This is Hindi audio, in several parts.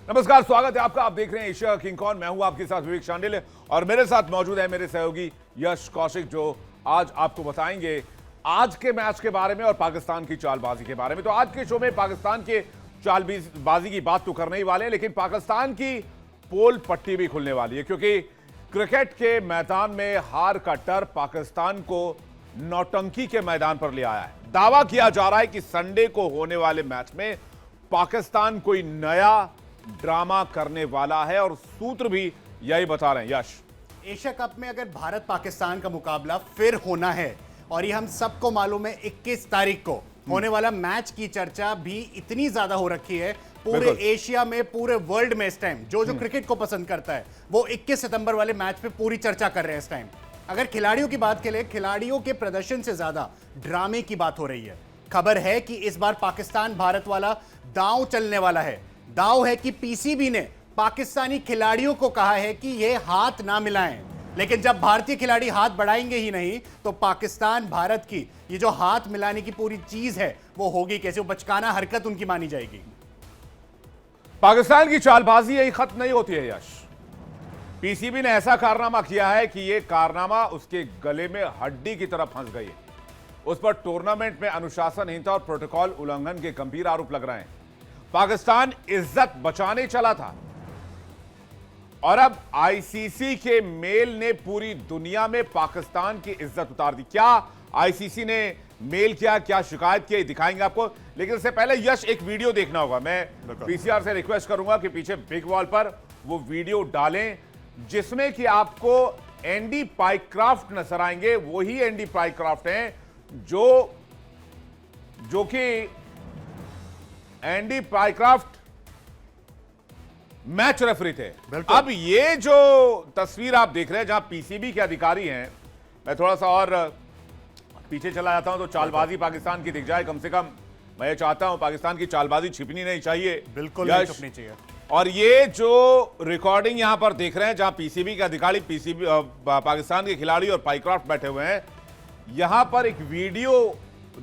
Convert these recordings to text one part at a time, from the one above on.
नमस्कार, स्वागत है आपका। आप देख रहे हैं एशिया किंग कॉन। मैं हूं आपके साथ विवेक शांडिल्य और मेरे साथ मौजूद है मेरे सहयोगी यश कौशिक, जो आज आपको बताएंगे आज के मैच के बारे में और पाकिस्तान की चालबाजी के बारे में। तो आज के शो में पाकिस्तान के चालबाजी की बात तो करने ही वाले हैं, लेकिन पाकिस्तान की पोल पट्टी भी खुलने वाली है, क्योंकि क्रिकेट के मैदान में हार का डर पाकिस्तान को नौटंकी के मैदान पर ले आया है। दावा किया जा रहा है कि संडे को होने वाले मैच में पाकिस्तान कोई नया ड्रामा करने वाला है और सूत्र भी यही बता रहे हैं। यश, एशिया कप में अगर भारत पाकिस्तान का मुकाबला फिर होना है, और ये हम सबको मालूम है 21 तारीख को होने वाला मैच की चर्चा भी इतनी ज्यादा हो रखी है पूरे एशिया में, पूरे वर्ल्ड में। इस टाइम जो क्रिकेट को पसंद करता है वो 21 सितंबर वाले मैच पे पूरी चर्चा कर रहे हैं। इस टाइम अगर खिलाड़ियों की बात करें, खिलाड़ियों के प्रदर्शन से ज्यादा ड्रामे की बात हो रही है। खबर है कि इस बार पाकिस्तान भारत वाला दांव चलने वाला है। दांव है कि पीसीबी ने पाकिस्तानी खिलाड़ियों को कहा है कि ये हाथ ना मिलाएं, लेकिन जब भारतीय खिलाड़ी हाथ बढ़ाएंगे ही नहीं तो पाकिस्तान भारत की ये जो हाथ मिलाने की पूरी चीज है वो होगी कैसे, वो बचकाना हरकत उनकी मानी जाएगी। पाकिस्तान की चालबाजी यही खत्म नहीं होती है। यश, पीसीबी ने ऐसा कारनामा किया है कि यह कारनामा उसके गले में हड्डी की तरह फंस गई है। उस पर टूर्नामेंट में अनुशासनहीनता और प्रोटोकॉल उल्लंघन के गंभीर आरोप लग रहे हैं। पाकिस्तान इज्जत बचाने चला था और अब आईसीसी के मेल ने पूरी दुनिया में पाकिस्तान की इज्जत उतार दी। क्या आईसीसी ने मेल किया, क्या शिकायत की, दिखाएंगे आपको। लेकिन इससे पहले यश, एक वीडियो देखना होगा। मैं पीसीआर से रिक्वेस्ट करूंगा कि पीछे बिग वॉल पर वो वीडियो डालें जिसमें कि आपको एंडी पाइक्राफ्ट नजर आएंगे। वही एंडी पाइक्राफ्ट हैं जो कि एंडी पाइक्राफ्ट मैच रेफरी थे। अब ये जो तस्वीर आप देख रहे हैं जहां पीसीबी के अधिकारी हैं, मैं थोड़ा सा और पीछे चला जाता हूं तो चालबाजी पाकिस्तान की दिख जाए। कम से कम मैं ये चाहता हूं, पाकिस्तान की चालबाजी छिपनी नहीं चाहिए, बिल्कुल नहीं छिपनी चाहिए। और ये जो रिकॉर्डिंग यहां पर देख रहे हैं जहां पीसीबी के अधिकारी, पीसीबी पाकिस्तान के खिलाड़ी और पाइक्राफ्ट बैठे हुए हैं, यहां पर एक वीडियो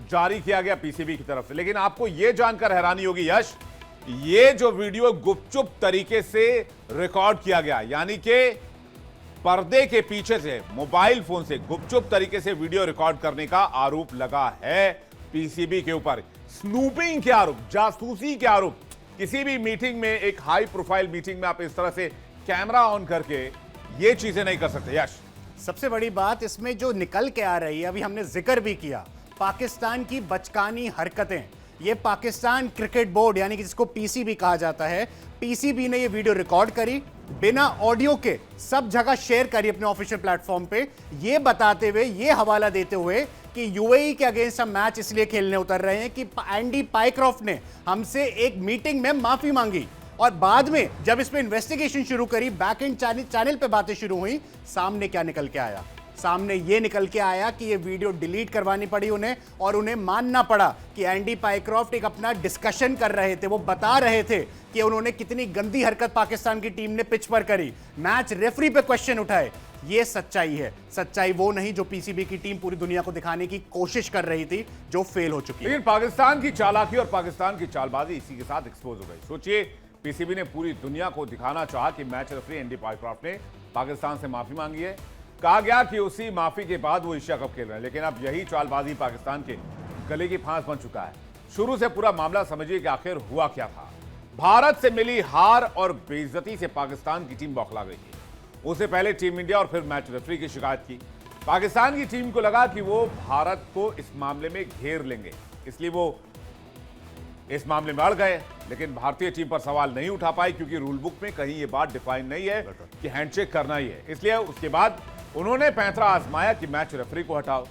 जारी किया गया पीसीबी की तरफ से। लेकिन आपको यह जानकर हैरानी होगी यश, ये जो वीडियो गुपचुप तरीके से रिकॉर्ड किया गया, यानी कि पर्दे के पीछे से मोबाइल फोन से गुपचुप तरीके से वीडियो रिकॉर्ड करने का आरोप लगा है पीसीबी के ऊपर। स्नूपिंग के आरोप, जासूसी के आरोप। किसी भी मीटिंग में, एक हाई प्रोफाइल मीटिंग में आप इस तरह से कैमरा ऑन करके ये चीजें नहीं कर सकते। यश, सबसे बड़ी बात इसमें जो निकल के आ रही है, अभी हमने जिक्र भी किया, पाकिस्तान की बचकानी हरकतें। ये पाकिस्तान क्रिकेट बोर्ड यानी कि जिसको पीसीबी कहा जाता है, पीसीबी ने ये वीडियो रिकॉर्ड करी, बिना ऑडियो के सब जगह शेयर करी अपने ऑफिशियल प्लेटफॉर्म पे, ये बताते हुए, ये हवाला देते हुए कि यूएई के अगेंस्ट हम मैच इसलिए खेलने उतर रहे हैं कि एंडी पाइक्राफ्ट ने हमसे एक मीटिंग में माफी मांगी। और बाद में जब इस पे इन्वेस्टिगेशन शुरू करी, बैक एंड चैनल पे बातें शुरू हुई, सामने क्या निकल के आया? सामने ये निकल के आया कि ये वीडियो डिलीट करवानी पड़ी उन्हें, और उन्हें मानना पड़ा कि एंडी पाइक्राफ्ट एक अपना डिस्कशन कर रहे थे। वो बता रहे थे कि उन्होंने कितनी गंदी हरकत पाकिस्तान की टीम ने पिच पर करी, मैच रेफरी पे क्वेश्चन उठाए। ये सच्चाई है, सच्चाई वो नहीं जो पीसीबी की टीम पूरी दुनिया को दिखाने की कोशिश कर रही थी, जो फेल हो चुकी है। लेकिन पाकिस्तान की चालाकी और पाकिस्तान की चालबाजी इसी के साथ एक्सपोज हो गई। सोचिए, पीसीबी ने पूरी दुनिया को दिखाना चाहा कि मैच रेफरी एंडी पाइक्राफ्ट ने पाकिस्तान से माफी मांगी है। कहा गया कि उसी माफी के बाद वो एशिया कप खेल रहे हैं। लेकिन अब यही चालबाजी पाकिस्तान के गले की फांस बन चुका है। शुरू से पूरा मामला समझिए कि आखिर हुआ क्या था। भारत से मिली हार और बेइज्जती से पाकिस्तान की टीम बौखला गई थी। उससे पहले टीम इंडिया और फिर मैच रेफरी की शिकायत की। पाकिस्तान की टीम को लगा कि वो भारत को इस मामले में घेर लेंगे, इसलिए वो इस मामले में अड़ गए। लेकिन भारतीय टीम पर सवाल नहीं उठा पाई, क्योंकि रूल बुक में कहीं ये बात डिफाइन नहीं है कि हैंडशेक करना ही है। इसलिए उसके बाद उन्होंने पैंतरा आजमाया कि मैच रेफरी को हटाओ।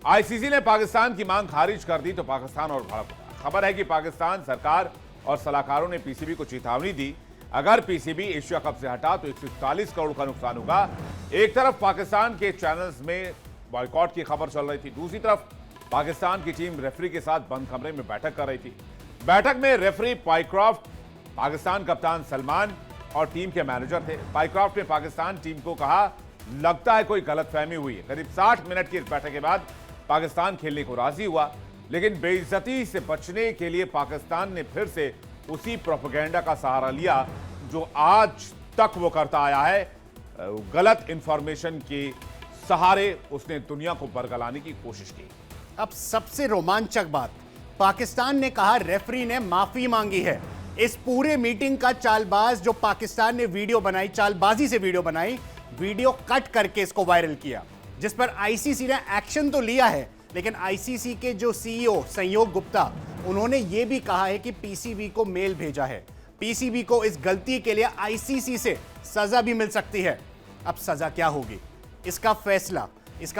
आईसीसी ने पाकिस्तान की मांग खारिज कर दी तो पाकिस्तान और भड़क उठा। खबर है कि पाकिस्तान सरकार और सलाहकारों ने पीसीबी को चेतावनी दी, अगर पीसीबी एशिया कप से हटा तो 141 करोड़ का नुकसान होगा। एक तरफ पाकिस्तान के चैनल्स में बॉयकॉट की खबर चल रही थी, दूसरी तरफ पाकिस्तान की टीम रेफरी के साथ बंद कमरे में बैठक कर रही थी। बैठक में रेफरी पाइक्राफ्ट, पाकिस्तान कप्तान सलमान और टीम के मैनेजर थे। पाइक्राफ्ट ने पाकिस्तान टीम को कहा, लगता है कोई गलतफहमी हुई है। करीब 60 मिनट की इस बैठक के बाद पाकिस्तान खेलने को राजी हुआ, लेकिन बेइज्जती से बचने के लिए पाकिस्तान ने फिर से उसी प्रोपेगेंडा का सहारा लिया जो आज तक वो करता आया है, गलत इंफॉर्मेशन के सहारे उसने दुनिया को बरगलाने की कोशिश की। अब सबसे रोमांचक बात, पाकिस्तान ने कहा रेफरी ने माफी मांगी है। इस पूरे मीटिंग का चालबाज जो पाकिस्तान ने वीडियो बनाई, चालबाजी से वीडियो बनाई, वीडियो कट करके इसको वायरल किया, जिस पर आईसीसी ने एक्शन तो लिया है, लेकिन आईसीसी के जो सीईओ संयोग गुप्ता, उन्होंने यह भी कहा है कि पीसीबी को मेल भेजा है। पीसीबी को इस गलती के लिए आईसीसी से सजा भी मिल सकती है। अब सजा क्या होगी, इसका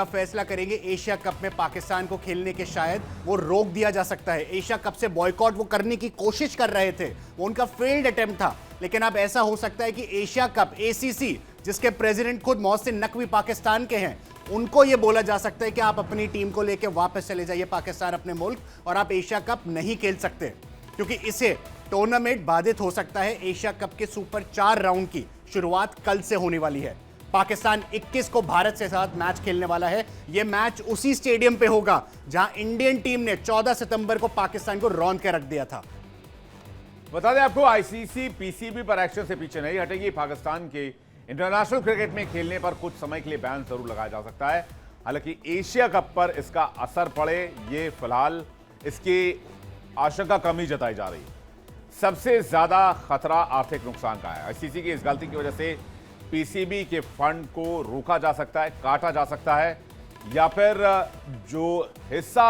फैसला करेंगे एशिया कप में पाकिस्तान को खेलने के, शायद वो रोक दिया जा सकता है। एशिया कप से बॉयकॉट वो करने की कोशिश कर रहे थे, वो उनका फेल्ड अटेम्प्ट था, लेकिन अब ऐसा हो सकता है कि एशिया कप, एसीसी, जिसके प्रेसिडेंट खुद मोहसिन नकवी पाकिस्तान के हैं, उनको यह बोला जा सकता है कि आप अपनी टीम को लेकर वापस चले जाइए पाकिस्तान अपने मुल्क, और आप एशिया कप नहीं खेल सकते, क्योंकि इसे टूर्नामेंट बाधित हो सकता है। एशिया कप के सुपर 4 राउंड की शुरुआत कल से होने वाली है। पाकिस्तान 21 को भारत के साथ मैच खेलने वाला है। यह मैच उसी स्टेडियम पे होगा जहां इंडियन टीम ने 14 सितंबर को पाकिस्तान को रौंद के रख दिया था। बता दें आपको, आईसीसी पीसीबी पर एक्शन से पीछे नहीं हटेगी। पाकिस्तान के इंटरनेशनल क्रिकेट में खेलने पर कुछ समय के लिए बैन जरूर लगाया जा सकता है। हालांकि एशिया कप पर इसका असर पड़े, ये फिलहाल इसकी आशंका कम ही जताई जा रही है। सबसे ज्यादा खतरा आर्थिक नुकसान का है। आईसीसी की इस गलती की वजह से पीसीबी के फंड को रोका जा सकता है, काटा जा सकता है, या फिर जो हिस्सा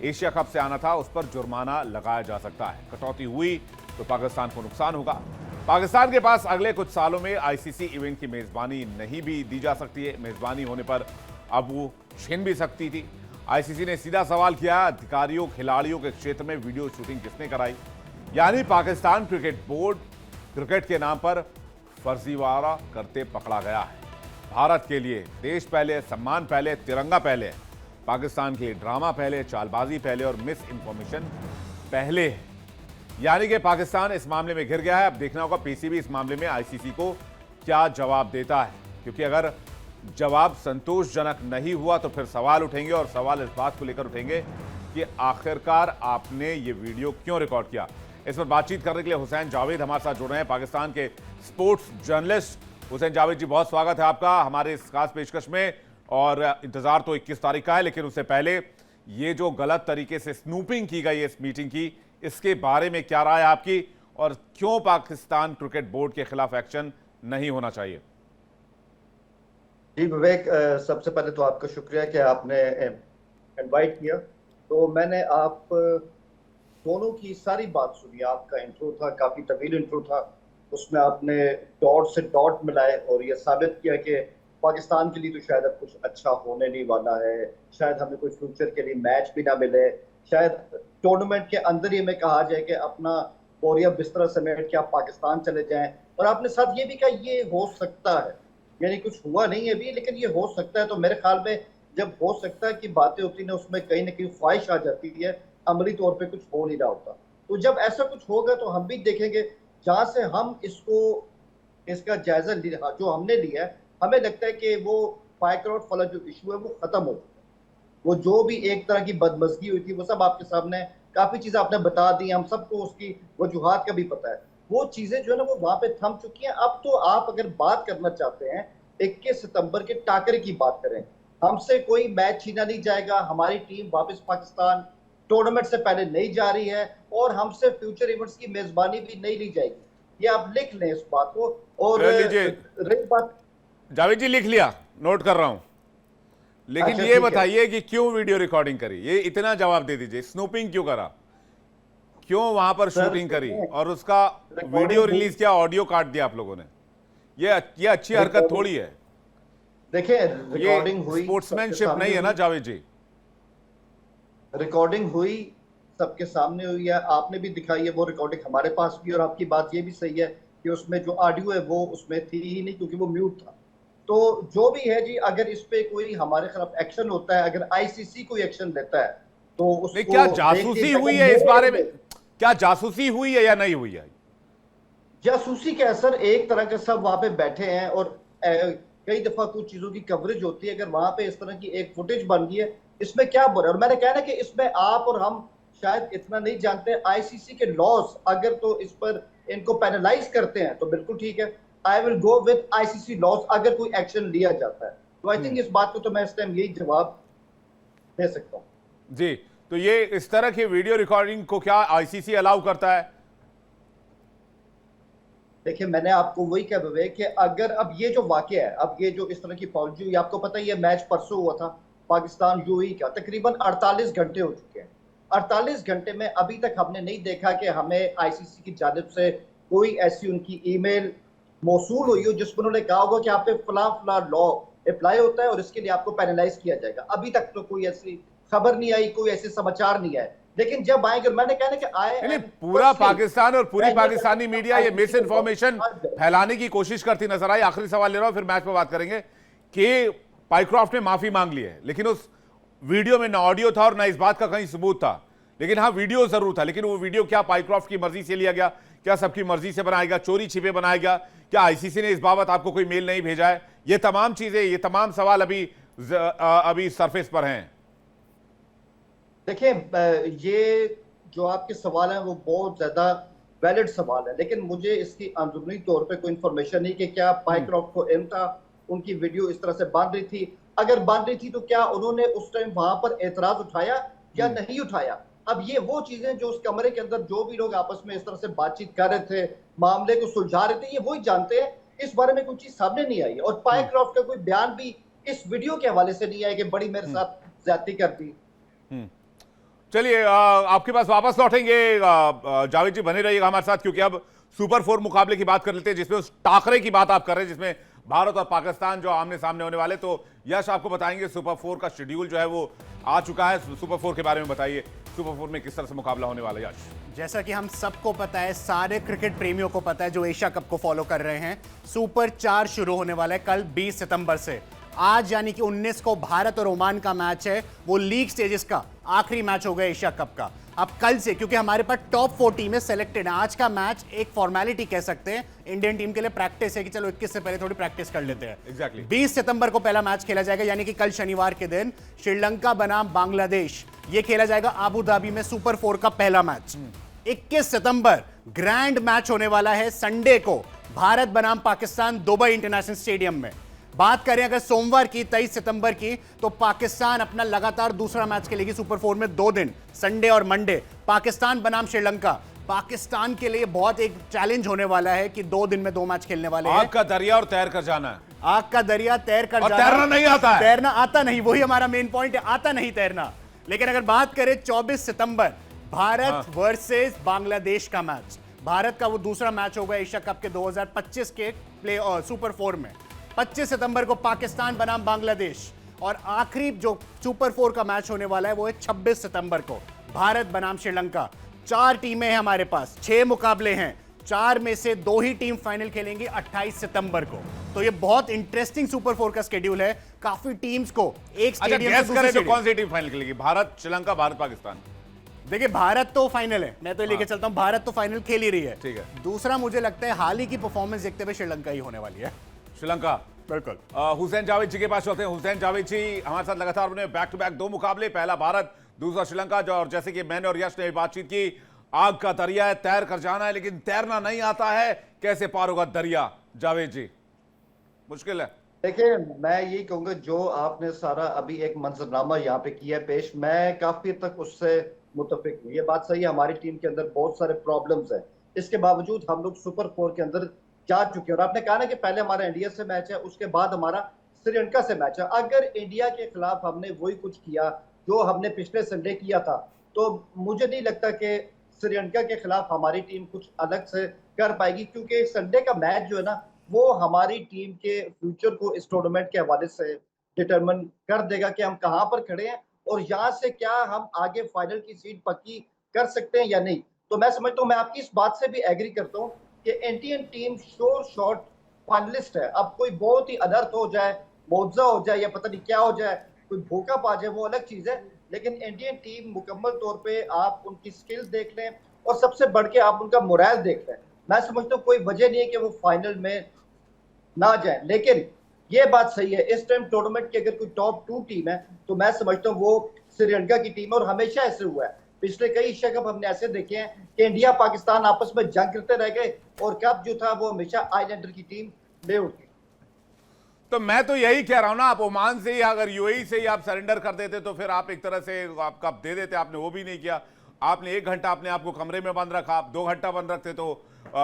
एशिया कप से आना था उस पर जुर्माना लगाया जा सकता है। कटौती हुई तो पाकिस्तान को नुकसान होगा। पाकिस्तान के पास अगले कुछ सालों में आईसीसी इवेंट की मेजबानी नहीं भी दी जा सकती है। मेजबानी होने पर अब वो छीन भी सकती थी। आईसीसी ने सीधा सवाल किया, अधिकारियों खिलाड़ियों के क्षेत्र में वीडियो शूटिंग किसने कराई? यानी पाकिस्तान क्रिकेट बोर्ड क्रिकेट के नाम पर फर्जीवाड़ा करते पकड़ा गया है। भारत के लिए देश पहले, सम्मान पहले, तिरंगा पहले, पाकिस्तान के लिए ड्रामा पहले, चालबाजी पहले और मिस इंफॉर्मेशन पहले है। यानी कि पाकिस्तान इस मामले में घिर गया है। अब देखना होगा पीसीबी इस मामले में आईसीसी को क्या जवाब देता है, क्योंकि अगर जवाब संतोषजनक नहीं हुआ तो फिर सवाल उठेंगे, और सवाल इस बात को लेकर उठेंगे कि आखिरकार आपने ये वीडियो क्यों रिकॉर्ड किया। इस पर बातचीत करने के लिए हुसैन जावेद हमारे साथ जुड़ रहे हैं, पाकिस्तान के स्पोर्ट्स जर्नलिस्ट। हुसैन जावेद जी, बहुत स्वागत है आपका हमारे इस खास पेशकश में। और इंतजार तो 21 तारीख का है, लेकिन उससे पहले ये जो गलत तरीके से स्नूपिंग की गई है इस मीटिंग की, इसके बारे में क्या राय है आपकी, और क्यों पाकिस्तान क्रिकेट बोर्ड के खिलाफ एक्शन नहीं होना चाहिए? जी विवेक, सबसे पहले तो आपका शुक्रिया कि आपने इनवाइट किया। तो मैंने आप दोनों की सारी बात सुनी। आपका इंट्रो था, काफी तवील इंट्रो था, उसमें आपने डॉट से डॉट मिलाए और ये साबित किया कि पाकिस्तान के लिए तो शायद अब कुछ अच्छा होने नहीं वाला है, शायद हमें कोई फ्यूचर के लिए मैच भी ना मिले, शायद टूर्नामेंट के अंदर ही हमें कहा जाए कि अपना बोरिया बिस्तरा समेट के आप पाकिस्तान चले जाएं। और आपने साथ ये भी कहा ये हो सकता है, यानी कुछ हुआ नहीं है अभी, लेकिन ये हो सकता है। तो मेरे ख्याल में जब हो सकता है कि बातें होती हैं उसमें कहीं ना कहीं ख्वाहिश आ जाती है, अमली तौर पे कुछ हो नहीं रहा होता। तो जब ऐसा कुछ होगा तो हम भी देखेंगे, जहां से हम इसका जायजा जो हमने लिया है, हमें लगता है कि वो फाइकआउट वाला जो इशू है वो खत्म हो चुका है। वो जो भी एक तरह की बदमजगी हुई थी वो सब आपके सामने, काफी चीजें आपने बता दी, हम सबको उसकी वजूहात का भी पता है। वो चीजें जो है ना वो वहां पे थम चुकी हैं। अब तो आप अगर बात करना चाहते हैं 21 सितंबर के टाकरे की बात करें, हमसे कोई मैच छीना नहीं जाएगा, हमारी टीम वापस पाकिस्तान टूर्नामेंट से पहले नहीं जा रही है, और हमसे फ्यूचर इवेंट्स की मेजबानी भी नहीं ली जाएगी। ये आप लिख लें इस बात को। और रही बात, जावेद जी लिख लिया, नोट कर रहा हूं। लेकिन अच्छा, ये बताइए कि क्यों वीडियो रिकॉर्डिंग करी, ये इतना जवाब दे दीजिए। स्नूपिंग क्यों करा, क्यों वहां पर शूटिंग करी, और उसका वीडियो रिलीज किया, ऑडियो काट दिया आप लोगों ने? ये अच्छी हरकत थोड़ी है। देखिए रिकॉर्डिंग हुई, स्पोर्ट्समैनशिप नहीं है ना जावेद जी? रिकॉर्डिंग हुई, सबके सामने हुई है, आपने भी दिखाई है वो रिकॉर्डिंग, हमारे पास भी। और आपकी बात ये भी सही है कि उसमें जो ऑडियो है वो उसमें थी ही नहीं, क्योंकि वो म्यूट था। तो जो भी है जी, अगर इस पे कोई हमारे खिलाफ एक्शन होता है, अगर आईसीसी कोई एक्शन लेता है तो उसको क्या जासूसी हुई है इस बारे में? क्या जासूसी हुई है या नहीं हुई है? जासूसी के असर एक तरह के सब वहां पे बैठे हैं, और कई दफा कुछ चीजों की कवरेज होती है। अगर वहां पे इस तरह की एक फुटेज बन गई है, इसमें क्या बुरा है? और मैंने कहा ना कि इसमें आप और हम शायद इतना नहीं जानते। आईसीसी के लॉज अगर तो इस पर इनको पेनलाइज करते हैं तो बिल्कुल ठीक है। I will go with ICC laws अगर कोई एक्शन लिया जाता है। तो आई थिंक इस बात को तो मैं इस टाइम यही जवाब दे सकता हूँ। जी, तो ये इस तरह की वीडियो रिकॉर्डिंग को क्या आईसीसी अलाउ करता है? देखिए, मैंने आपको वही कहा हुए कि अगर अब ये जो वाकया है, अब ये जो इस तरह की फौजी, आपको पता ही है मैच परसों हुआ था पाकिस्तान यूएई का, तकरीबन 48 घंटे हो चुके हैं। 48 घंटे में अभी तक हमने नहीं देखा कि हमें आईसीसी की जानिब से कोई ऐसी उनकी ईमेल मौसूल हुई हो जिसमें उन्होंने कहा होगा कि आप पे फला फला लॉ अप्लाई होता है और इसके लिए आपको पेनलाइज किया जाएगा। अभी तक तो कोई ऐसी खबर नहीं आई, कोई ऐसे समाचार नहीं आए। लेकिन जब आएंगे, मैंने कहना कि आए, पूरा पाकिस्तान और पूरी पाकिस्तानी मीडिया ये मिस इन्फॉर्मेशन फैलाने की कोशिश करती नजर आई। आखिरी सवाल ले रहा हूं, फिर मैच पर बात करेंगे कि पाइक्रॉफ्ट ने माफी मांग ली है, लेकिन उस वीडियो में ना ऑडियो था और ना इस बात का कहीं सबूत था, लेकिन हाँ वीडियो जरूर था। लेकिन वो वीडियो क्या पाइक्रॉफ्ट की मर्जी से लिया गया, क्या सबकी मर्जी से बनाया गया, चोरी छिपे बनाया गया, क्या आईसीसी ने इस बाबत आपको कोई मेल नहीं भेजा है? ये तमाम चीजें, ये तमाम सवाल अभी सरफेस पर हैं। देखिए, ये जो आपके सवाल हैं वो बहुत ज्यादा वैलिड सवाल है, लेकिन मुझे इसकी अंदरूनी तौर पे कोई इंफॉर्मेशन नहीं कि क्या पाइक्रॉफ्ट को इल्म था, उनकी वीडियो इस तरह से बन रही थी। अगर बन रही थी तो क्या उन्होंने उस टाइम वहां पर एतराज उठाया या नहीं उठाया? अब ये वो चीजें जो उस कमरे के अंदर जो भी लोग आपस में इस तरह से बातचीत कर रहे थे, मामले को सुलझा रहे थे, ये वही जानते हैं। इस बारे में कोई चीज सामने नहीं आई और पाइक्रॉफ्ट का कोई बयान भी इस वीडियो के हवाले से नहीं आया कि बड़ी मेरे साथ ज्यादती कर दी। चलिए, आपके पास वापस लौटेंगे। जावेद जी बने रहिएगा हमारे साथ, क्योंकि अब सुपर 4 मुकाबले की बात कर लेते हैं, जिसमें उस टाकरे की बात आप कर रहे हैं, जिसमें भारत और पाकिस्तान जो आमने सामने होने वाले। तो यश आपको बताएंगे सुपर 4 का शेड्यूल जो है वो आ चुका है। सुपर 4 के बारे में बताइए, सुपर 4 में किस तरह से मुकाबला होने वाला है यश? जैसा कि हम सबको पता है, सारे क्रिकेट प्रेमियों को पता है जो एशिया कप को फॉलो कर रहे हैं, सुपर 4 शुरू होने वाला है कल 20 सितंबर से। आज यानी कि 19 को भारत और ओमान का मैच है, वो लीग स्टेजेस का आखिरी मैच होगा एशिया कप का। अब कल से, क्योंकि हमारे पास टॉप 4 टीमें सेलेक्टेड हैं, आज का मैच एक फॉर्मेलिटी कह सकते हैं इंडियन टीम के लिए, प्रैक्टिस है कि चलो 21 से पहले थोड़ी प्रैक्टिस कर लेते हैं। एग्जैक्टली 20 सितंबर को पहला मैच खेला जाएगा, यानी कि कल शनिवार के दिन श्रीलंका बनाम बांग्लादेश, ये खेला जाएगा आबू धाबी में, सुपर 4 का पहला मैच। 21 सितंबर ग्रैंड मैच होने वाला है संडे को, भारत बनाम पाकिस्तान, दुबई इंटरनेशनल स्टेडियम में। बात करें अगर सोमवार की 23 सितंबर की, तो पाकिस्तान अपना लगातार दूसरा मैच खेलेगी सुपर 4 में 2 दिन, संडे और मंडे। पाकिस्तान बनाम श्रीलंका, पाकिस्तान के लिए बहुत एक चैलेंज होने वाला है कि 2 दिन में 2 मैच खेलने वाले हैं। आग का दरिया और तैर कर जाना है। आग का दरिया तैर कर जाना, तैरना नहीं आता है। तैरना आता नहीं, वही हमारा मेन पॉइंट है, आता नहीं तैरना। लेकिन अगर बात करें 24 सितंबर भारत वर्सेस बांग्लादेश का मैच, भारत का वो दूसरा मैच होगा एशिया कप के 2025 के प्ले सुपर 4 में। 25 सितंबर को पाकिस्तान बनाम बांग्लादेश, और आखिरी जो सुपर 4 का मैच होने वाला है वो है 26 सितंबर को भारत बनाम श्रीलंका। 4 टीमें हैं हमारे पास, 6 मुकाबले हैं, 4 में से 2 ही टीम फाइनल खेलेंगी 28 सितंबर को। तो ये बहुत इंटरेस्टिंग सुपर 4 का शेड्यूल है, काफी टीम्स को एक स्टेडियम से दूसरे तो कौन सी टीम फाइनल खेलेगी? भारत, श्रीलंका, भारत, पाकिस्तान? देखिए, भारत तो फाइनल है, मैं तो लेके चलता हूं, भारत तो फाइनल खेल ही रही है। ठीक है। दूसरा मुझे लगता है हाल ही की परफॉर्मेंस देखते हुए श्रीलंका ही होने वाली है। श्रीलंका, बिल्कुल। हुसैन जावेद जी के पास चलते हैं। हुसैन जावेद जी हमारे साथ लगातार अपने बैक टू बैक 2 मुकाबले, पहला भारत, दूसरा श्रीलंका, जो और जैसे कि मैंने और यश ने बातचीत की, आग का दरिया है, तैर कर जाना है, लेकिन तैरना नहीं आता है, कैसे पार होगा दरिया? जावेद जी, मुश्किल है। देखिए, मैं यही कहूंगा जो आपने सारा अभी एक मंजरनामा यहाँ पे किया पेश, मैं काफी तक उससे मुतफिक हूँ। ये बात सही है, हमारी टीम के अंदर बहुत सारे प्रॉब्लम्स हैं, इसके बावजूद हम लोग सुपर 4 के अंदर जा चुके हैं। और आपने कहा ना कि पहले हमारा इंडिया से मैच है, उसके बाद हमारा श्रीलंका से मैच है। अगर इंडिया के खिलाफ हमने वही कुछ किया जो हमने पिछले संडे किया था, तो मुझे नहीं लगता कि श्रीलंका के खिलाफ हमारी टीम कुछ अलग से कर पाएगी, क्योंकि संडे का मैच जो है ना, वो हमारी टीम के फ्यूचर को इस टूर्नामेंट के हवाले से डिटरमिन कर देगा कि हम कहाँ पर खड़े हैं और यहाँ से क्या हम आगे फाइनल की सीट पक्की कर सकते हैं या नहीं। तो मैं समझता हूँ, मैं आपकी इस बात से भी एग्री करता हूँ कि Indian team sure shot finalist है। अब कोई बहुत ही अनर्थ हो जाए, मुआवजा हो जाए या पता नहीं क्या हो जाए, कोई भूखा पा जाए, वो अलग चीज है, लेकिन इंडियन टीम मुकम्मल तौर पे आप उनकी स्किल्स देख लें और सबसे बढ़ के आप उनका मोरल देख लें, मैं समझता हूँ कोई वजह नहीं है कि वो फाइनल में ना जाए। लेकिन ये बात सही है, इस टाइम टूर्नामेंट की अगर कोई टॉप 2 टीम है तो मैं समझता हूँ वो श्रीलंका की टीम है। और हमेशा ऐसे हुआ है पिछले कई एशिया कप हमने ऐसे देखे हैं कि इंडिया पाकिस्तान आपस में जंग करते रह गए और कप जो था वो हमेशा आइलैंडर की टीम ले उठी। तो मैं तो यही कह रहा हूं ना, आप ओमान से ही अगर यूएई से ही आप सरेंडर कर देते तो फिर आप एक तरह से आप कप दे देते, आपने वो भी नहीं किया। आपने 1 घंटा अपने आप को कमरे में बंद रखा, आप 2 घंटा बंद रखते तो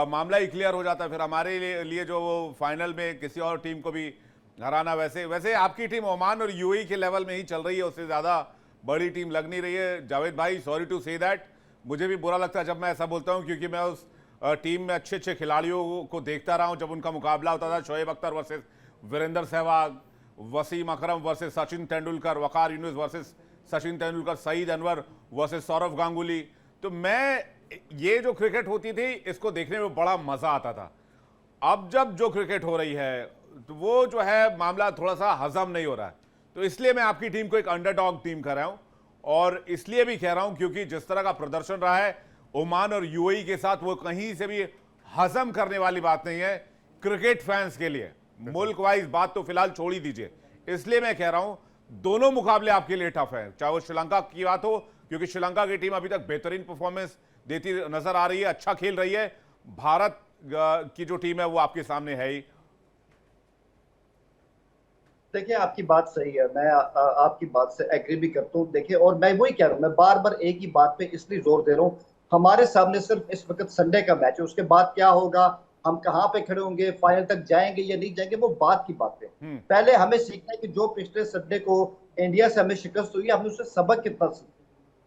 मामला ही क्लियर हो जाता। फिर हमारे लिए जो वो फाइनल में किसी और टीम को भी हराना, वैसे आपकी टीम ओमान और यूएई के लेवल में ही चल रही है, उससे ज़्यादा बड़ी टीम लग नहीं रही है। जावेद भाई, सॉरी टू से दैट, मुझे भी बुरा लगता है जब मैं ऐसा बोलता हूँ, क्योंकि मैं उस टीम में अच्छे अच्छे खिलाड़ियों को देखता रहा हूँ जब उनका मुकाबला होता था। शोएब अख्तर वर्सेस वीरेंद्र सहवाग, वसीम अकरम वर्सेस सचिन तेंदुलकर, वकार यूनुस वर्सेस सचिन तेंदुलकर, सईद अनवर वर्सेस सौरव गांगुली। तो मैं ये जो क्रिकेट होती थी इसको देखने में बड़ा मजा आता था। अब जब जो क्रिकेट हो रही है तो वो जो है मामला थोड़ा सा हजम नहीं हो रहा है। तो इसलिए मैं आपकी टीम को एक अंडरडॉग टीम कर रहा हूं, और इसलिए भी कह रहा हूं क्योंकि जिस तरह का प्रदर्शन रहा है ओमान और यूएई के साथ, वो कहीं से भी हजम करने वाली बात नहीं है क्रिकेट फैंस के लिए। मुल्क वाइज बात तो फिलहाल छोड़ ही दीजिए। इसलिए मैं कह रहा हूं दोनों मुकाबले आपके लिए टफ है, चाहे वो श्रीलंका की बात हो, क्योंकि श्रीलंका की टीम अभी तक बेहतरीन परफॉर्मेंस देती नजर आ रही है, अच्छा खेल रही है। भारत की जो टीम है वो आपके सामने है ही। देखिए, आपकी बात सही है, मैं आपकी बात से एग्री भी करता हूँ। देखिए, और मैं वही कह रहा हूँ, मैं बार बार एक ही बात पे इसलिए जोर दे रहा हूँ, हमारे सामने सिर्फ इस वक्त संडे का मैच है। उसके बाद क्या होगा, हम कहाँ पे खड़े होंगे, फाइनल तक जाएंगे या नहीं जाएंगे, वो बात की बात है। पहले हमें सीखना है कि जो पिछले संडे को इंडिया से हमें शिकस्त हुई, हमने उससे सबक कितना सीखा।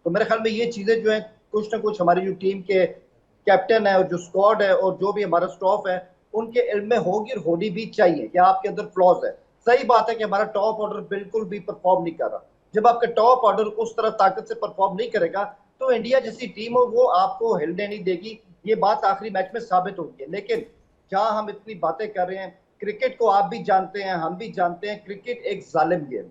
तो मेरे ख्याल में ये चीजें जो है कुछ ना कुछ हमारी जो टीम के कैप्टन है और जो स्क्वाड है और जो भी हमारा स्टाफ है उनके इल्म में होगी और होनी भी चाहिए कि आपके अंदर फ्लॉज है। सही बात है कि हमारा टॉप ऑर्डर बिल्कुल भी परफॉर्म नहीं कर रहा। जब आपका टॉप ऑर्डर उस तरह ताकत से परफॉर्म नहीं करेगा तो इंडिया जैसी टीम हो वो आपको हिलने नहीं देगी। ये बात आखिरी मैच में साबित होगी है। लेकिन जहां हम इतनी बातें कर रहे हैं, क्रिकेट को आप भी जानते हैं, हम भी जानते हैं, क्रिकेट एक जालिम गेम,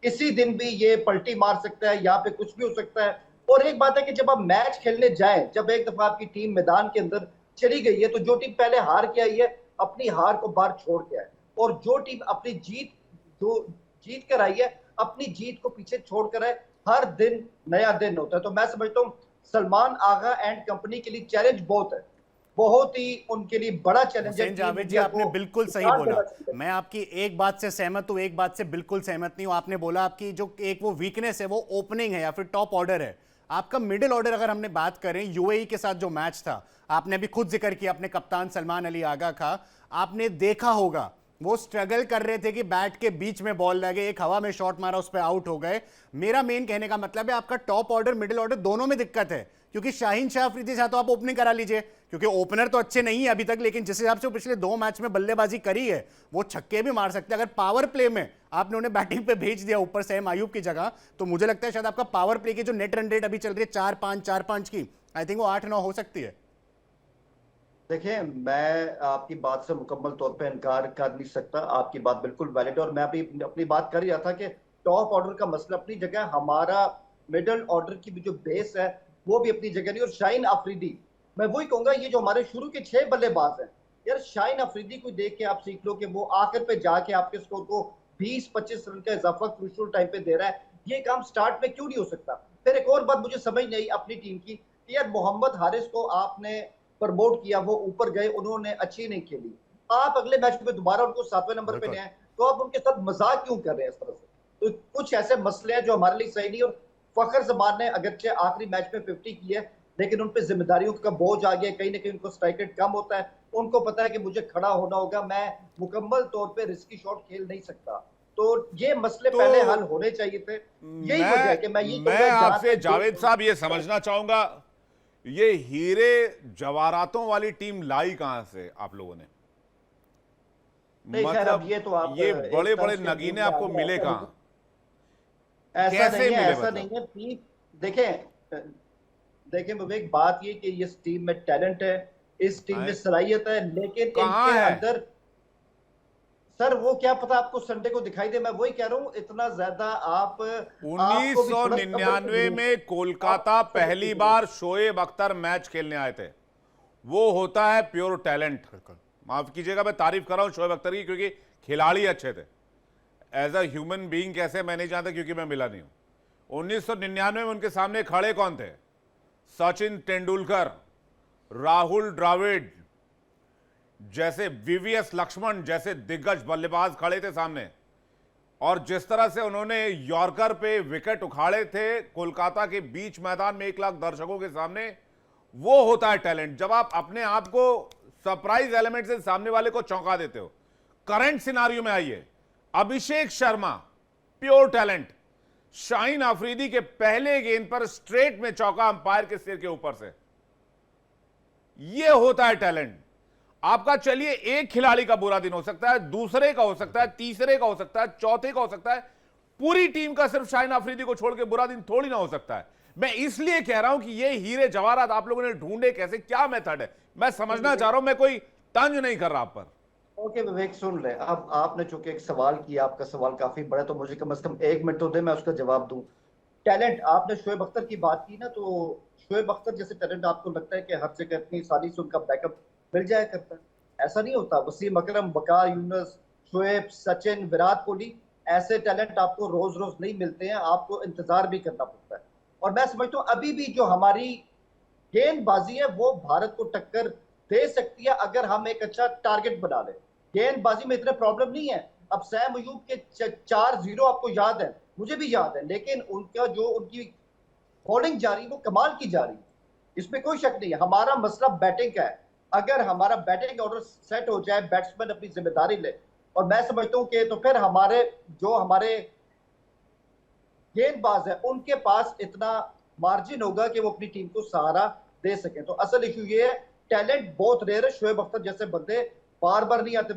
किसी दिन भी ये पलटी मार सकता है, यहाँ पे कुछ भी हो सकता है। और एक बात है कि जब आप मैच खेलने जाएं, जब एक दफा आपकी टीम मैदान के अंदर चली गई है तो जो टीम पहले हार के आई है अपनी हार को बाहर छोड़ के आए, और जो टीम अपनी जीत कर आई है अपनी जीत को पीछे छोड़ कर आए। हर दिन नया दिन होता है। तो मैं समझता हूँ सलमान आगा एंड कंपनी के लिए चैलेंज बहुत है, बहुत ही उनके लिए बड़ा चैलेंज है। जावेद जी, आपने बिल्कुल सही बोला। मैं आपकी एक बात से सहमत हूं, एक बात से बिल्कुल सहमत नहीं हूं। आपने बोला आपकी जो एक वो वीकनेस है वो ओपनिंग है या फिर टॉप ऑर्डर है। आपका मिडिल ऑर्डर अगर हमने बात करें, यूएई के साथ जो मैच था, आपने अभी खुद जिक्र किया अपने कप्तान सलमान अली आगा का, आपने देखा होगा वो स्ट्रगल कर रहे थे कि बैट के बीच में बॉल लगे, एक हवा में शॉट मारा, उस पर आउट हो गए। मेरा मेन कहने का मतलब है आपका टॉप ऑर्डर मिडिल ऑर्डर दोनों में दिक्कत है, क्योंकि शाहीन शाह अफरीदी साथ तो आप ओपनिंग करा लीजिए, क्योंकि ओपनर तो अच्छे नहीं है अभी तक, लेकिन जिस हिसाब से वो पिछले 2 मैच में बल्लेबाजी करी है वो छक्के भी मार सकते हैं। अगर पावर प्ले में आपने उन्हें बैटिंग पे भेज दिया ऊपर सैम आयूब की जगह, तो मुझे लगता है शायद आपका पावर प्ले की जो नेट रन रेट अभी चल रही है 4-5 की, आई थिंक वो 8-9 हो सकती है। देखिए, मैं आपकी बात से मुकम्मल तौर पे इनकार कर नहीं सकता, आपकी बात बिल्कुल वैलिड। और मैं अभी अपनी बात कर ही रहा था कि टॉप ऑर्डर का मसला अपनी जगह, हमारा मिडिल ऑर्डर की भी जो बेस है वो भी अपनी जगह नहीं। और शाहीन अफरीदी, मैं वही कहूंगा, ये जो हमारे शुरू के 6 बल्लेबाज हैं यार, शाहीन अफरीदी को देख के आप सीख लो कि वो आखिर पे जाके आपके स्कोर को 20-25 रन का इजाफा क्रूशियल टाइम पे दे रहा है। ये काम स्टार्ट में क्यों नहीं हो सकता? फिर एक और बात मुझे समझ नहीं आई अपनी टीम की, यार मोहम्मद हारिस को आपने प्रमोट किया, वो ऊपर गए, उन्होंने अच्छी नहीं खेली, आप अगले मैच में दोबारा उनको 7वें नंबर पे ले आए, तो आप उनके साथ मजाक क्यों कर रहे हैं इस तरह से? तो कुछ ऐसे मसले हैं जो हमारे लिए सही नहीं। और फखर जमान ने अगरचे आखिरी मैच में 50 की है, लेकिन उन पे जिम्मेदारियों का बोझ आ गया, कहीं ना कहीं उनको स्ट्राइक रेट कम होता है, उनको पता है कि मुझे खड़ा होना होगा, मैं मुकम्मल तौर पे रिस्की शॉट खेल नहीं सकता। तो ये मसले पहले हल होने चाहिए थे। यही वजह है कि मैं आपसे जावेद साहब ये समझना चाहूंगा, ये हीरे जवाहरातों वाली टीम लाई कहां से आप लोगों ने? मतलब ये तो आप ये बड़े बड़े नगीने आपको मिले कहां? ऐसा नहीं है। देखें विवेक, बात ये कि इस टीम में टैलेंट है, इस टीम में सलाहियत है, लेकिन इनके अंदर सर वो क्या पता आपको संडे को दिखाई दे। मैं वही कह रहा हूं, इतना ज्यादा आप 1999 में कोलकाता पहली बार शोएब अख्तर मैच खेलने आए थे। वो होता है प्योर टैलेंट। माफ कीजिएगा, मैं तारीफ कर रहा हूं शोएब अख्तर की क्योंकि खिलाड़ी अच्छे थे। एज अ ह्यूमन बीइंग कैसे मैं नहीं जानता, क्योंकि मैं मिला नहीं हूं। 1999 में उनके सामने खड़े कौन थे? सचिन तेंदुलकर, राहुल द्रविड़ जैसे, वीवीएस लक्ष्मण जैसे दिग्गज बल्लेबाज खड़े थे सामने, और जिस तरह से उन्होंने यॉर्कर पे विकेट उखाड़े थे कोलकाता के बीच मैदान में 1 लाख दर्शकों के सामने, वो होता है टैलेंट। जब आप अपने आप को सरप्राइज एलिमेंट से सामने वाले को चौंका देते हो। करंट सिनारियो में आइए, अभिषेक शर्मा प्योर टैलेंट, शाहीन अफरीदी के पहले गेंद पर स्ट्रेट में चौका अंपायर के सिर के ऊपर से, यह होता है टैलेंट। आपका चलिए एक खिलाड़ी का बुरा दिन हो सकता है, दूसरे का हो सकता है, तीसरे का हो सकता है, चौथे का हो सकता है, पूरी टीम का सिर्फ शाहीन अफरीदी को छोड़ के बुरा दिन थोड़ी ना हो सकता है। मैं इसलिए कह रहा हूं कि ये हीरे जवाहरात आप लोगों ने ढूंढे कैसे, क्या मेथड है, मैं समझना चाह रहा हूं, मैं कोई तंज नहीं कर रहा आप पर। ओके विवेक, सुन ले। अब आपने चूंकि एक सवाल किया, आपका सवाल काफी बड़ा, तो मुझे कम से कम 1 मिनट तो दे, मैं उसका जवाब दूं। टैलेंट, आपने शोएब अख्तर की बात की ना, तो शोएब अख्तर जैसे टैलेंट आपको लगता है कि हर जगह इतनी सारी से उनका बैकअप मिल जाया करता है? ऐसा नहीं होता। वसीम अकरम, वकार यूनुस, शोएब, सचिन, विराट कोहली, ऐसे टैलेंट आपको रोज रोज नहीं मिलते हैं, आपको इंतजार भी करना पड़ता है। और मैं समझता हूँ अभी भी जो हमारी गेंदबाजी है वो भारत को टक्कर दे सकती है अगर हम एक अच्छा टारगेट बना लें। गेंदबाजी में इतने प्रॉब्लम नहीं है। अब सैम अयूब के 4-0 आपको याद है, मुझे भी याद है, लेकिन उनका जो उनकी बॉलिंग जा रही है वो कमाल की जा रही है, इसमें कोई शक नहीं है। हमारा मसला बैटिंग का है। अगर हमारा बैटिंग ऑर्डर सेट हो जाए, बैट्समैन अपनी जिम्मेदारी ले, और मैं समझता हूँ कि तो फिर हमारे गेंदबाज है उनके पास इतना मार्जिन होगा कि वो अपनी टीम को सहारा दे सके। तो असल इशू ये है, टैलेंट बहुत रेयर है। शोएब अख्तर जैसे बंदे बार बार नहीं आते,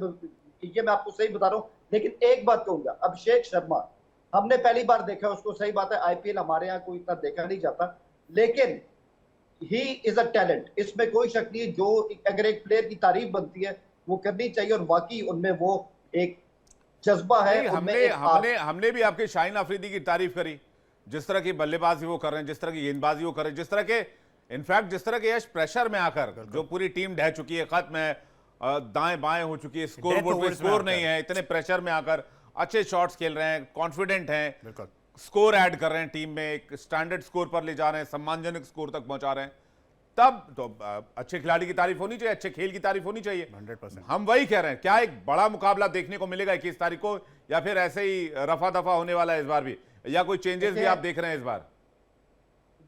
ये मैं आपको सही बता रहा हूँ। लेकिन एक बात कहूंगा, अभिषेक शर्मा हमने पहली बार देखा उसको, सही बात है आईपीएल हमारे यहाँ कोई इतना देखा नहीं जाता, लेकिन ही इज अ टैलेंट, इसमें कोई शक नहीं है। जो अगर एक प्लेयर की तारीफ बनती है वो करनी चाहिए, और वाकई उनमें वो एक जज्बा है। हमने भी आपके शाहीन अफरीदी की तारीफ करी, जिस तरह की बल्लेबाजी वो कर रहे हैं, जिस तरह की गेंदबाजी वो कर रहे हैं, जिस तरह के इनफैक्ट जिस तरह के यश प्रेशर में आकर जो पूरी टीम ढह चुकी है, खत्म है, दाएं बाएं हो चुकी है, स्कोर बोर्ड पे स्कोर नहीं है, इतने प्रेशर में आकर अच्छे शॉट्स खेल रहे हैं, कॉन्फिडेंट हैं, स्कोर ऐड कर रहे हैं टीम में, एक स्टैंडर्ड स्कोर पर ले जा रहे हैं, सम्मानजनक स्कोर तक पहुंचा रहे हैं, तब तो अच्छे खिलाड़ी की तारीफ होनी चाहिए, अच्छे खेल की तारीफ होनी चाहिए। 100%। हम वही कह रहे हैं, क्या एक बड़ा मुकाबला देखने को मिलेगा 21 तारीख को, या फिर ऐसे ही रफा दफा होने वाला है इस बार भी, या कोई चेंजेस भी आप देख रहे हैं इस बार?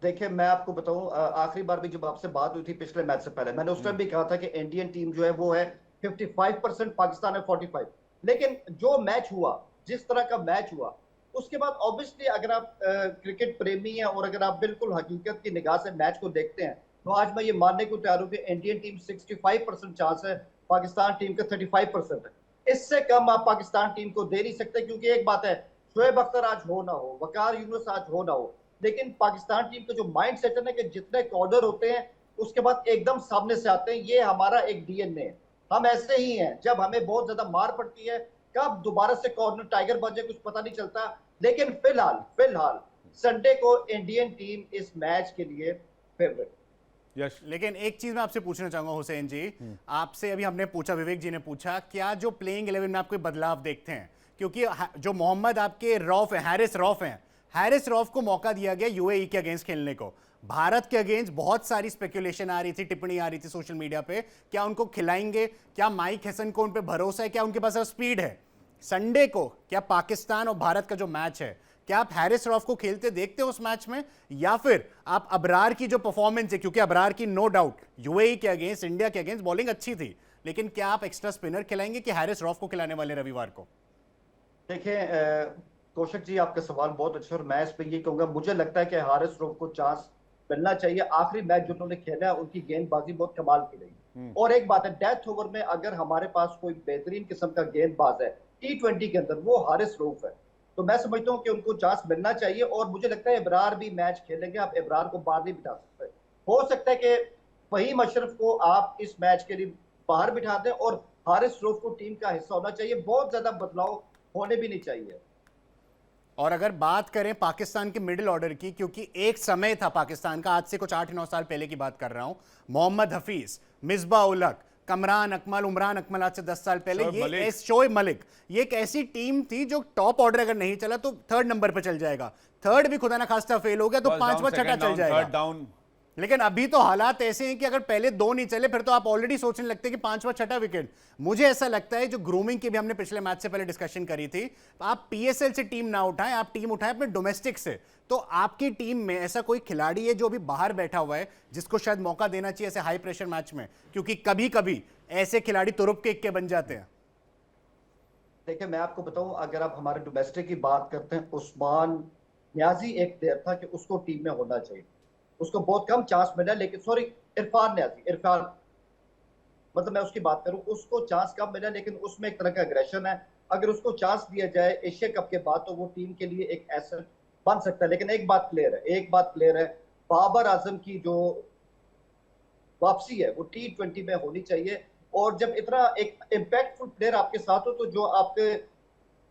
देखिए मैं आपको बताऊं, आखिरी बार भी जब आपसे बात हुई थी पिछले मैच से पहले, मैंने उस टाइम भी कहा था कि इंडियन टीम जो है वो है 55%, पाकिस्तान है 45%। लेकिन जो मैच हुआ, जिस तरह का मैच हुआ, उसके बाद ऑब्वियसली अगर आप क्रिकेट प्रेमी हैं और अगर आप बिल्कुल हकीकत की निगाह से मैच को देखते हैं, तो आज मैं ये मानने को तैयार हूं कि इंडियन टीम 65% चांस है, पाकिस्तान टीम का 35% है। इससे कम आप पाकिस्तान टीम को दे नहीं सकते, क्योंकि एक बात है, शोएब अख्तर आज हो ना हो, वकार यूनुस आज हो ना हो, लेकिन पाकिस्तान टीम का जो माइंड सेट है ना कि जितने कॉर्नर होते हैं उसके बाद एकदम सामने से आते हैं, ये हमारा एक डीएनए है। हम ऐसे ही हैं, जब हमें बहुत ज्यादा मार पड़ती है, कब दोबारा से कॉर्नर टाइगर बन जाए कुछ पता नहीं चलता। लेकिन फिलहाल संडे को इंडियन टीम इस मैच के लिए फेवरेट। यस, लेकिन एक चीज मैं आपसे पूछना चाहूंगा हुसैन जी, आपसे अभी हमने पूछा, विवेक जी ने पूछा, क्या जो प्लेइंग 11 में आप कोई बदलाव देखते हैं? क्योंकि जो मोहम्मद आपके रौफ है, हैरिस रौफ को मौका दिया गया यूएई के अगेंस्ट खेलने को, भारत के अगेंस्ट बहुत सारी स्पेकुलेशन आ रही थी, टिप्पणी आ रही थी सोशल मीडिया पे, क्या उनको खिलाएंगे? क्या माइक हैसन को उन पे भरोसा है? क्या उनके पास स्पीड है? संडे को क्या पाकिस्तान और भारत का जो मैच है, क्या आप हैरिस रौफ को खेलते देखते हो उस मैच में, या फिर आप अबरार की जो परफॉर्मेंस है, क्योंकि अबरार की नो डाउट यूएई के अगेंस्ट, इंडिया के अगेंस्ट बॉलिंग अच्छी थी, लेकिन क्या आप एक्स्ट्रा स्पिनर खिलाएंगे कि हैरिस रौफ को खिलाने वाले रविवार को? देखिए कौशिक जी, आपका सवाल बहुत अच्छा, और मैं इस पर ये कहूंगा, मुझे लगता है कि हारिस रऊफ को चांस मिलना चाहिए। आखिरी मैच जो उन्होंने खेला है, उनकी गेंदबाजी बहुत कमाल की रही। और एक बात है, डेथ ओवर में अगर हमारे पास कोई बेहतरीन किस्म का गेंदबाज है T20 के अंदर, वो हारिस रऊफ है। तो मैं समझता हूँ कि उनको चांस मिलना चाहिए, और मुझे लगता है इब्रार भी मैच खेलेंगे। आप इब्रार को बाहर नहीं बिठा सकते। हो सकता है कि फहीम अशरफ को आप इस मैच के लिए बाहर बिठा दें, और हारिस रऊफ को टीम का हिस्सा होना चाहिए। बहुत ज्यादा बदलाव होने भी नहीं चाहिए। और अगर बात करें पाकिस्तान के मिडिल ऑर्डर की, क्योंकि एक समय था पाकिस्तान का, आज से कुछ 8-9 साल पहले की बात कर रहा हूं, मोहम्मद हफीज, मिसबा उलक, कमरान अकमल, उमरान अकमल, आज से 10 साल पहले, ये शोएब मलिक, ये एक ऐसी टीम थी जो टॉप ऑर्डर अगर नहीं चला तो 3rd नंबर पर चल जाएगा, 3rd भी खुदा ना खास्ता फेल हो गया तो 5वां छठा चल जाएगा। लेकिन अभी तो हालात ऐसे हैं कि अगर पहले 2 नहीं चले फिर तो आप ऑलरेडी सोचने लगते हैं कि 5वां 6वां विकेट। मुझे ऐसा लगता है, जो ग्रूमिंग की भी हमने पिछले मैच से पहले डिस्कशन करी थी, आप पीएसएल से टीम ना उठाएं, आप टीम उठाएं अपने डोमेस्टिक से। तो आपकी टीम में ऐसा कोई खिलाड़ी है जो अभी बाहर बैठा हुआ है जिसको शायद मौका देना चाहिए ऐसे हाई प्रेशर मैच में? क्योंकि कभी कभी ऐसे खिलाड़ी तुरुप के इक्के बन जाते हैं। देखिए, मैं आपको बताऊं, अगर आप हमारे डोमेस्टिक की बात करते हैं, उस्मान न्याजी एक प्लेयर था कि उसको टीम में होना चाहिए, उसको बहुत कम चांस मिला, लेकिन सॉरी, इरफान न्याजी, इरफान, मतलब मैं उसकी बात करूं, उसको चांस कम मिला, लेकिन उसमें एक तरह का एग्रेशन है। अगर उसको चांस दिया जाए एशिया कप के बाद तो वो टीम के लिए एक एसेट बन सकता है। लेकिन एक बात क्लियर है, बाबर आजम की जो वापसी है वो T20 में होनी चाहिए। और जब इतना एक इम्पैक्टफुल प्लेयर आपके साथ हो, तो जो आपके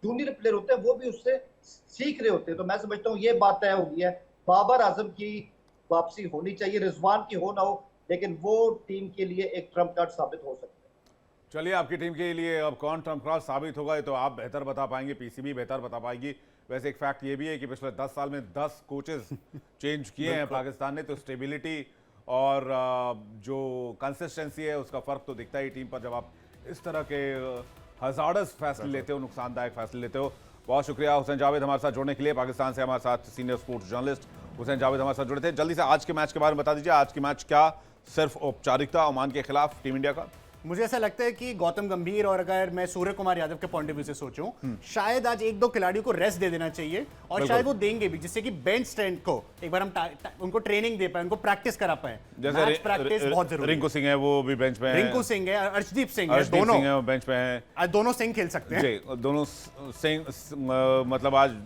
जूनियर प्लेयर होते हैं वो भी उससे सीख रहे होते हैं। तो मैं समझता हूँ ये बात तय हो गई है, बाबर आजम की वापसी होनी चाहिए, रिजवान की हो ना हो, लेकिन वो टीम के लिए एक ट्रम्प कार्ड साबित हो सकता है। चलिए, आपकी टीम के लिए अब कौन ट्रम्प कार्ड साबित होगा ये तो आप बेहतर बता पाएंगे, पीसीबी बेहतर बता पाएगी। वैसे एक फैक्ट ये भी है कि पिछले 10 साल में 10 कोचेस चेंज किए हैं पाकिस्तान ने, तो स्टेबिलिटी और जो कंसिस्टेंसी है उसका फर्क तो दिखता ही टीम पर जब आप इस तरह के हजार्डस फैसले लेते हो, नुकसानदायक फैसले लेते हो। बहुत शुक्रिया हुसैन जावेद हमारे साथ जुड़ने के लिए। पाकिस्तान से हमारे साथ senior sports journalist Hussain Javed हमारे साथ जुड़े थे। जल्दी से आज के मैच के बारे में बता दीजिए, आज की मैच क्या सिर्फ औपचारिकता ओमान के खिलाफ टीम इंडिया का? मुझे ऐसा लगता है कि गौतम गंभीर और अगर मैं सूर्य कुमार यादव के पॉइंट ऑफ व्यू से सोचूं, शायद आज 1-2 खिलाड़ियों को रेस्ट दे देना चाहिए और शायद वो देंगे भी, जिससे कि बेंच स्ट्रेंथ को एक बार हम उनको ट्रेनिंग दे पाए, उनको प्रैक्टिस करा पाए। जैसे प्रैक्टिस बहुत जरूरी है। रिंकू सिंह है वो भी बेंच पे हैं, रिंकू सिंह है, अर्शदीप सिंह है, दोनों बेंच पे हैं। आज दोनों सिंह खेल सकते हैं जी, दोनों सिंह, मतलब आज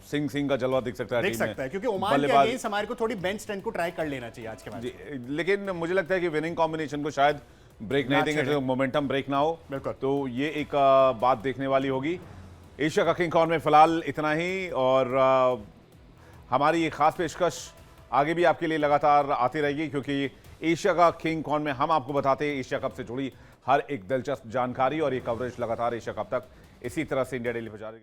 सिंह का जलवा दिख सकता है क्योंकि ओमान के अगेंस्ट हमारे को थोड़ी बेंच स्ट्रेंथ को ट्राई कर लेना चाहिए आज के मैच में। लेकिन मुझे लगता है कि विनिंग कॉम्बिनेशन को शायद ब्रेक नहीं देंगे, तो मोमेंटम ब्रेक ना हो। तो ये एक बात देखने वाली होगी। एशिया का किंग कॉर्न में फिलहाल इतना ही, और हमारी ये खास पेशकश आगे भी आपके लिए लगातार आती रहेगी, क्योंकि एशिया का किंग कॉर्न में हम आपको बताते हैं एशिया कप से जुड़ी हर एक दिलचस्प जानकारी, और ये कवरेज लगातार एशिया कप तक इसी तरह से इंडिया डेली पर जारी